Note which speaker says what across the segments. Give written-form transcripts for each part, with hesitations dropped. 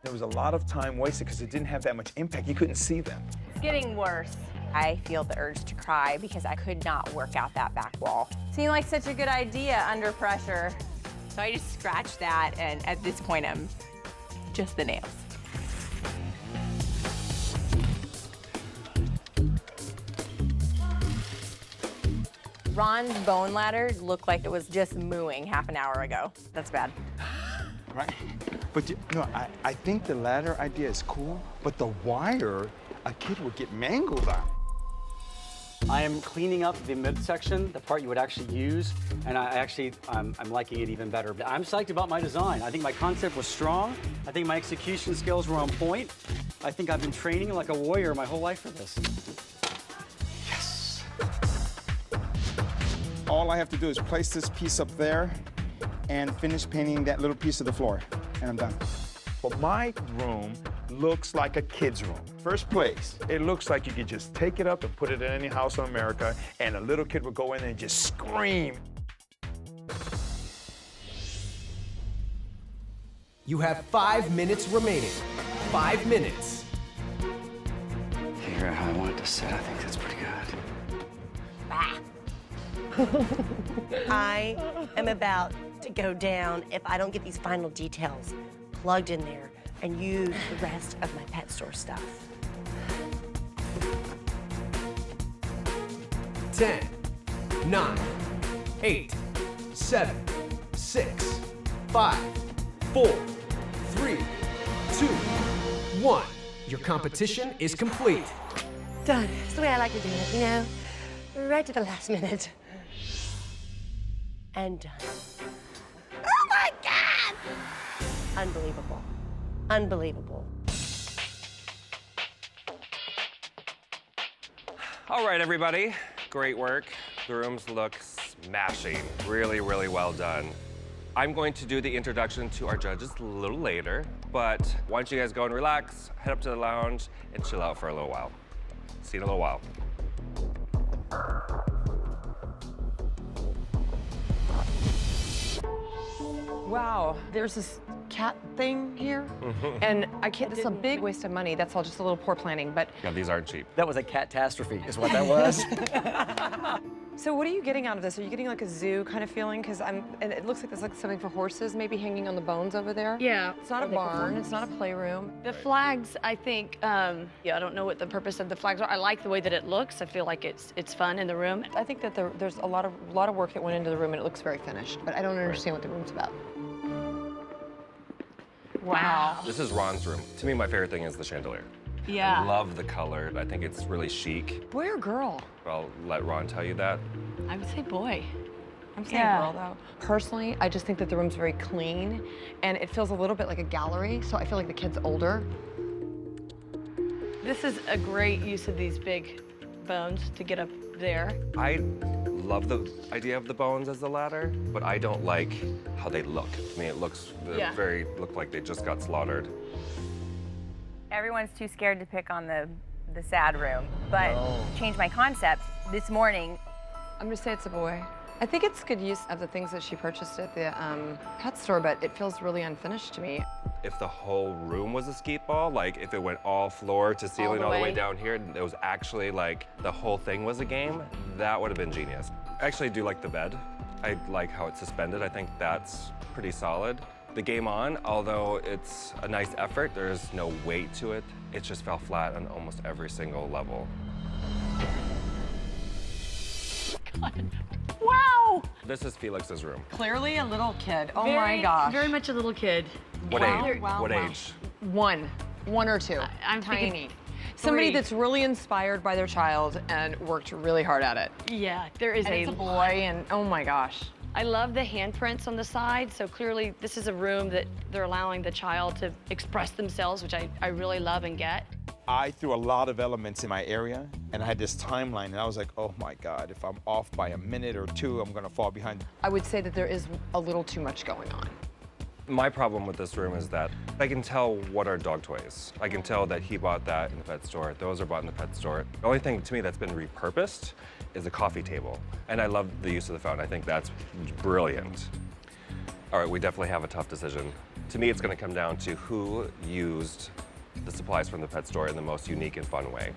Speaker 1: There was a lot of time wasted because it didn't have that much impact. You couldn't see them.
Speaker 2: It's getting worse. I feel the urge to cry because I could not work out that back wall. Seemed like such a good idea under pressure. So I just scratched that, and at this point, I'm just the nails. Ron's bone ladder looked like it was just mooing half an hour ago. That's bad.
Speaker 1: Right? But I think the ladder idea is cool, but the wire, a kid would get mangled on.
Speaker 3: I am cleaning up the midsection, the part you would actually use, and I'm liking it even better. I'm psyched about my design. I think my concept was strong. I think my execution skills were on point. I think I've been training like a warrior my whole life for this.
Speaker 1: Yes! All I have to do is place this piece up there and finish painting that little piece of the floor, and I'm done. Well, my room looks like a kid's room. First place, it looks like you could just take it up and put it in any house in America, and a little kid would go in there and just scream.
Speaker 4: You have 5 minutes remaining. 5 minutes.
Speaker 3: Figure out how I want it to sit. I think that's pretty good.
Speaker 5: I am about to go down if I don't get these final details plugged in there and use the rest of my pet store stuff.
Speaker 4: 10, 9, 8, 7, 6, 5, 4, 3, 2, 1. Your competition is complete.
Speaker 5: Done. It's the way I like to do it, you know? Right to the last minute. And done. Oh my God! Unbelievable. Unbelievable.
Speaker 6: All right, everybody. Great work. The rooms look smashing. Really, really well done. I'm going to do the introduction to our judges a little later, but why don't you guys go and relax, head up to the lounge, and chill out for a little while. See you in a little while.
Speaker 7: Wow, there's this cat thing here, and I can't, this is a big waste of money. That's all just a little poor planning, but.
Speaker 6: Yeah, these aren't cheap.
Speaker 3: That was a catastrophe, is what that was.
Speaker 7: So what are you getting out of this? Are you getting like a zoo kind of feeling? Because and it looks like there's like something for horses maybe hanging on the bones over there.
Speaker 8: Yeah.
Speaker 7: It's not a barn, it's not a playroom.
Speaker 8: The flags, I think, yeah, I don't know what the purpose of the flags are. I like the way that it looks. I feel like it's fun in the room.
Speaker 7: I think that there's a lot of work that went into the room and it looks very finished, but I don't understand what the room's about.
Speaker 8: Wow.
Speaker 6: This is Ron's room. To me, my favorite thing is the chandelier.
Speaker 8: Yeah.
Speaker 6: I love the color. I think it's really chic.
Speaker 7: Boy or girl?
Speaker 6: I'll let Ron tell you that.
Speaker 8: I would say boy.
Speaker 7: I'm saying girl, though. Personally, I just think that the room's very clean, and it feels a little bit like a gallery, so I feel like the kid's older.
Speaker 8: This is a great use of these big bones to get up there.
Speaker 6: I love the idea of the bones as the ladder, but I don't like how they look. To me, it looks look like they just got slaughtered.
Speaker 2: Everyone's too scared to pick on the sad room, but change my concept this morning.
Speaker 7: I'm gonna say it's a boy. I think it's good use of the things that she purchased at the pet store, but it feels really unfinished to me.
Speaker 6: If the whole room was a skeet ball, like if it went all floor to ceiling all the way down here, and it was actually like the whole thing was a game, that would have been genius. I actually do like the bed. I like how it's suspended. I think that's pretty solid. The Game On, although it's a nice effort, there's no weight to it. It just fell flat on almost every single level.
Speaker 8: God. Wow!
Speaker 6: This is Felix's room.
Speaker 7: Clearly a little kid. Oh my gosh.
Speaker 8: Very much a little kid.
Speaker 6: What age?
Speaker 7: Wow,
Speaker 6: what
Speaker 7: wow.
Speaker 6: age?
Speaker 7: One or two.
Speaker 8: I'm
Speaker 7: tiny.
Speaker 8: thinking
Speaker 7: Somebody
Speaker 8: 3.
Speaker 7: that's really inspired by their child and worked really hard at it.
Speaker 8: Yeah, there is
Speaker 7: And it's a boy, and oh my gosh.
Speaker 8: I love the handprints on the side, so clearly this is a room that they're allowing the child to express themselves, which I really love and get.
Speaker 1: I threw a lot of elements in my area, and I had this timeline, and I was like, oh my God, if I'm off by a minute or two, I'm gonna fall behind.
Speaker 7: I would say that there is a little too much going on.
Speaker 6: My problem with this room is that I can tell what are dog toys. I can tell that he bought that in the pet store. Those are bought in the pet store. The only thing to me that's been repurposed is a coffee table. And I love the use of the fountain. I think that's brilliant. All right, we definitely have a tough decision. To me, it's gonna come down to who used the supplies from the pet store in the most unique and fun way.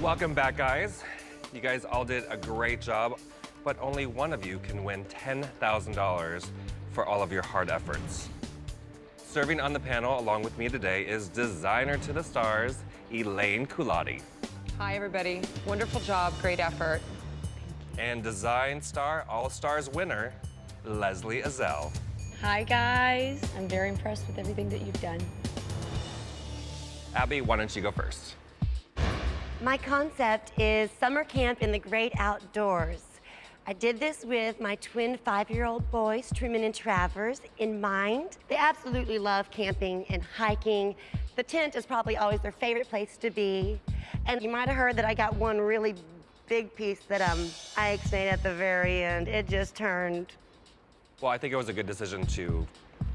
Speaker 6: Welcome back, guys. You guys all did a great job, but only one of you can win $10,000 for all of your hard efforts. Serving on the panel along with me today is designer to the stars, Elaine Culotti.
Speaker 7: Hi, everybody. Wonderful job, great effort.
Speaker 6: And design star all-stars winner, Leslie Azell.
Speaker 8: Hi, guys. I'm very impressed with everything that you've done.
Speaker 6: Abby, why don't you go first?
Speaker 5: My concept is summer camp in the great outdoors. I did this with my twin 5-year-old boys, Truman and Travers, in mind. They absolutely love camping and hiking. The tent is probably always their favorite place to be. And you might have heard that I got one really big piece that I ixnayed at the very end. It just turned.
Speaker 6: Well, I think it was a good decision to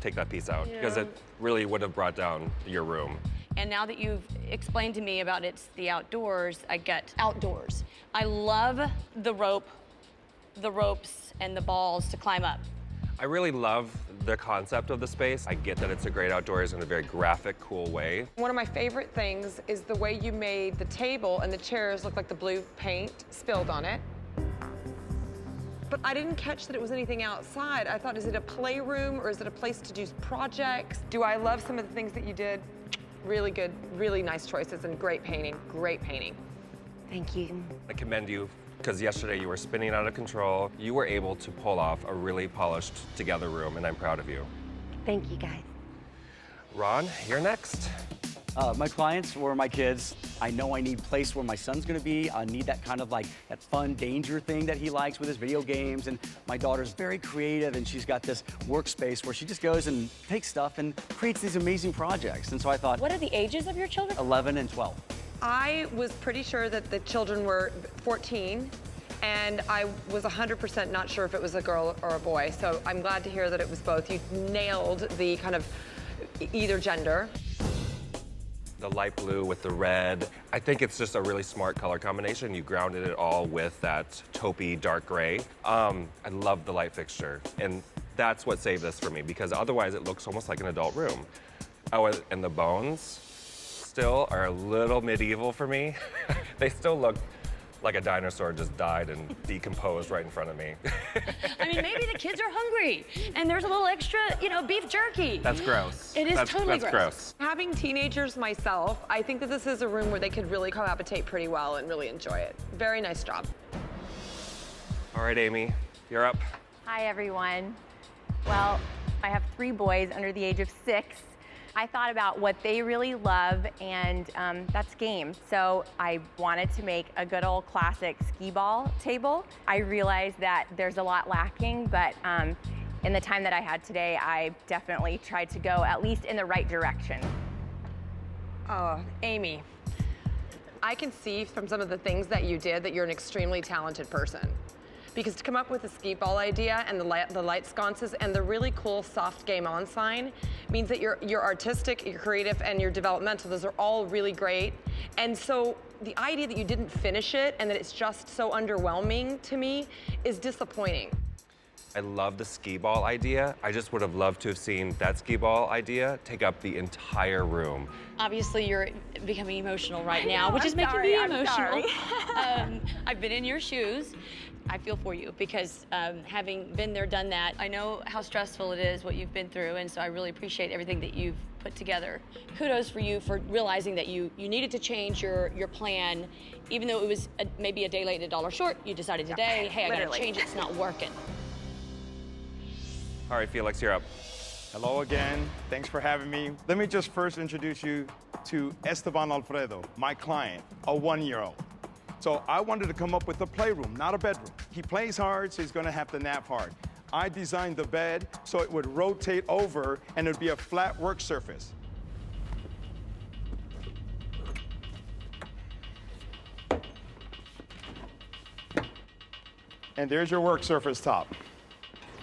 Speaker 6: take that piece out because it really would have brought down your room.
Speaker 8: And now that you've explained to me about it's the outdoors, I get outdoors. I love the ropes and the balls to climb up.
Speaker 6: I really love the concept of the space. I get that it's a great outdoors in a very graphic, cool way.
Speaker 7: One of my favorite things is the way you made the table and the chairs look like the blue paint spilled on it. But I didn't catch that it was anything outside. I thought, is it a playroom or is it a place to do projects? Do I love some of the things that you did? Really good, really nice choices and great painting, great painting.
Speaker 5: Thank you.
Speaker 6: I commend you because yesterday you were spinning out of control. You were able to pull off a really polished together room, and I'm proud of you.
Speaker 5: Thank you, guys.
Speaker 6: Ron, you're next.
Speaker 3: My clients were my kids. I know I need a place where my son's gonna be. I need that kind of like that fun danger thing that he likes with his video games. And my daughter's very creative and she's got this workspace where she just goes and takes stuff and creates these amazing projects. And so I thought,
Speaker 8: What are the ages of your children?
Speaker 3: 11 and 12.
Speaker 7: I was pretty sure that the children were 14, and I was 100% not sure if it was a girl or a boy. So I'm glad to hear that it was both. You nailed the kind of either gender.
Speaker 6: The light blue with the red. I think it's just a really smart color combination. You grounded it all with that taupey dark gray. I love the light fixture. And that's what saved this for me because otherwise it looks almost like an adult room. Oh, and the bones still are a little medieval for me. They still look like a dinosaur just died and decomposed right in front of me.
Speaker 8: I mean, maybe the kids are hungry and there's a little extra, beef jerky.
Speaker 6: That's gross.
Speaker 8: It is totally
Speaker 6: that's gross.
Speaker 7: Having teenagers myself, I think that this is a room where they could really cohabitate pretty well and really enjoy it. Very nice job.
Speaker 6: All right, Amy, you're up.
Speaker 2: Hi, everyone. Well, I have 3 boys under the age of 6. I thought about what they really love, and that's games. So I wanted to make a good old classic skee ball table. I realized that there's a lot lacking, but in the time that I had today, I definitely tried to go at least in the right direction.
Speaker 7: Oh, Amy, I can see from some of the things that you did that you're an extremely talented person. Because to come up with the skee ball idea and the light sconces and the really cool soft game on sign means that you're artistic, you're creative, and you're developmental. Those are all really great. And so the idea that you didn't finish it and that it's just so underwhelming to me is disappointing.
Speaker 6: I love the skee ball idea. I just would have loved to have seen that skee ball idea take up the entire room.
Speaker 8: Obviously, you're becoming emotional right now, which
Speaker 2: I'm
Speaker 8: is making
Speaker 2: sorry,
Speaker 8: me
Speaker 2: I'm
Speaker 8: emotional.
Speaker 2: sorry.
Speaker 8: I've been in your shoes. I feel for you because having been there, done that, I know how stressful it is, what you've been through, and so I really appreciate everything that you've put together. Kudos for you for realizing that you needed to change your plan, even though it was maybe a day late and $1 short. You decided today, hey, I gotta change it, it's not working.
Speaker 6: All right, Felix, you're up.
Speaker 1: Hello again. Thanks for having me. Let me just first introduce you to Esteban Alfredo, my client, a 1-year-old. So I wanted to come up with a playroom, not a bedroom. He plays hard, so he's gonna have to nap hard. I designed the bed so it would rotate over and it would be a flat work surface. And there's your work surface top.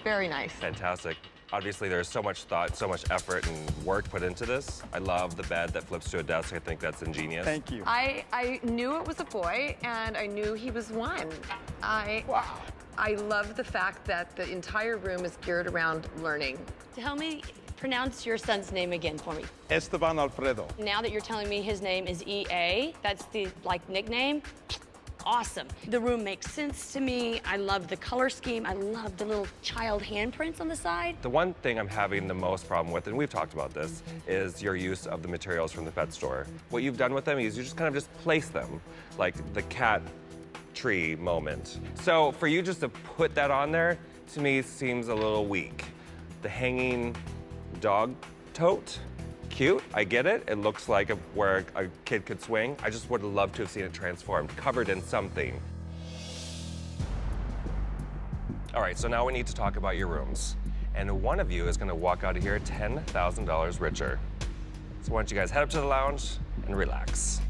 Speaker 7: Very nice.
Speaker 6: Fantastic. Obviously, there's so much thought, so much effort and work put into this. I love the bed that flips to a desk. I think that's ingenious.
Speaker 1: Thank you.
Speaker 7: I knew it was a boy, and I knew he was one.
Speaker 1: Wow.
Speaker 7: I love the fact that the entire room is geared around learning.
Speaker 8: Tell me, pronounce your son's name again for me.
Speaker 1: Esteban Alfredo.
Speaker 8: Now that you're telling me his name is EA, that's the nickname. Awesome. The room makes sense to me. I love the color scheme. I love the little child handprints on the side.
Speaker 6: The one thing I'm having the most problem with, and we've talked about this, is your use of the materials from the pet store. What you've done with them is you just kind of just place them, like the cat tree moment. So for you just to put that on there, to me seems a little weak. The hanging dog tote, cute, I get it. It looks like where a kid could swing. I just would love to have seen it transformed, covered in something. All right, so now we need to talk about your rooms. And one of you is gonna walk out of here $10,000 richer. So why don't you guys head up to the lounge and relax.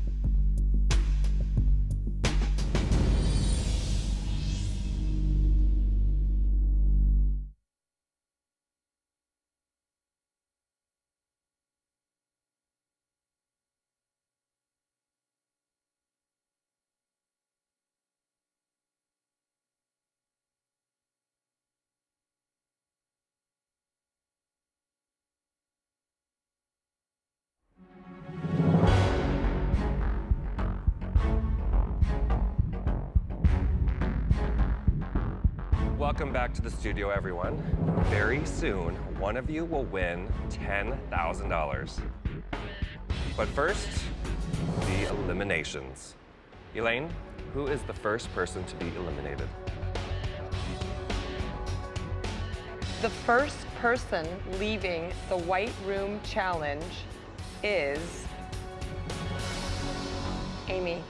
Speaker 6: Welcome back to the studio, everyone. Very soon, one of you will win $10,000. But first, the eliminations. Elaine, who is the first person to be eliminated?
Speaker 7: The first person leaving the White Room Challenge is Amy.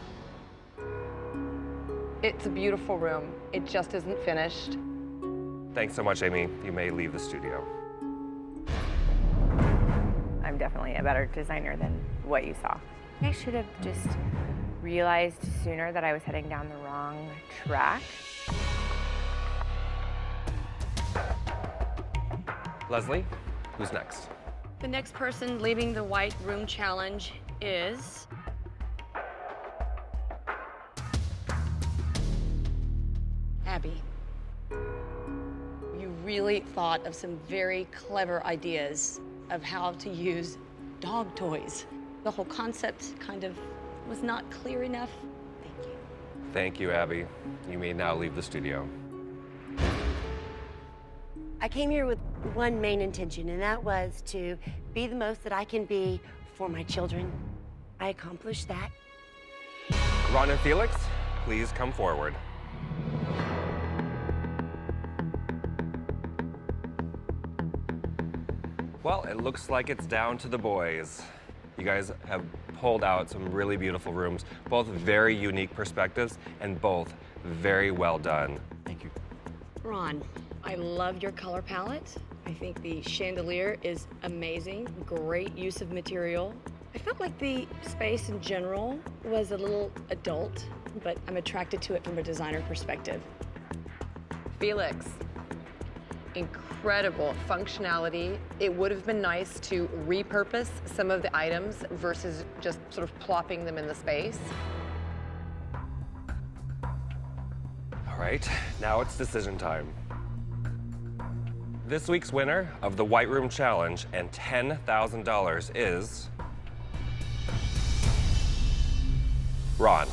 Speaker 7: It's a beautiful room. It just isn't finished.
Speaker 6: Thanks so much, Amy. You may leave the studio.
Speaker 2: I'm definitely a better designer than what you saw. I should have just realized sooner that I was heading down the wrong track.
Speaker 6: Leslie, who's next?
Speaker 8: The next person leaving the White Room Challenge is Abby. You really thought of some very clever ideas of how to use dog toys. The whole concept kind of was not clear enough. Thank you.
Speaker 6: Thank you, Abby. You may now leave the studio.
Speaker 5: I came here with one main intention, and that was to be the most that I can be for my children. I accomplished that.
Speaker 6: Ron and Felix, please come forward. Well, it looks like it's down to the boys. You guys have pulled out some really beautiful rooms, both very unique perspectives and both very well done.
Speaker 1: Thank you.
Speaker 8: Ron, I love your color palette. I think the chandelier is amazing, great use of material. I felt like the space in general was a little adult, but I'm attracted to it from a designer perspective.
Speaker 7: Felix, incredible functionality. It would have been nice to repurpose some of the items versus just sort of plopping them in the space.
Speaker 6: All right, now it's decision time. This week's winner of the White Room Challenge and $10,000 is Ron.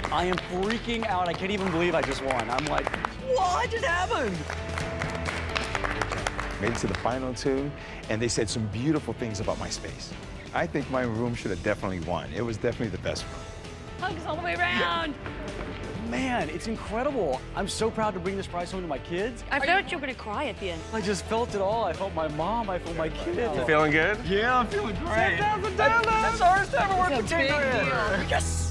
Speaker 3: I am freaking out. I can't even believe I just won. I'm like, what just happened?
Speaker 1: Made it to the final two, and they said some beautiful things about my space. I think my room should have definitely won. It was definitely the best room.
Speaker 8: Hugs all the way around.
Speaker 3: Man, man, it's incredible. I'm so proud to bring this prize home to my kids.
Speaker 8: I felt you were gonna cry at the end.
Speaker 3: I just felt it all. I felt my mom, I felt my kids.
Speaker 6: You feeling good?
Speaker 3: Yeah, I'm feeling great.
Speaker 6: $10,000.
Speaker 3: That's ours to ever work
Speaker 7: It's a
Speaker 3: with
Speaker 7: big
Speaker 3: 10 grand.
Speaker 7: deal.
Speaker 3: Yes.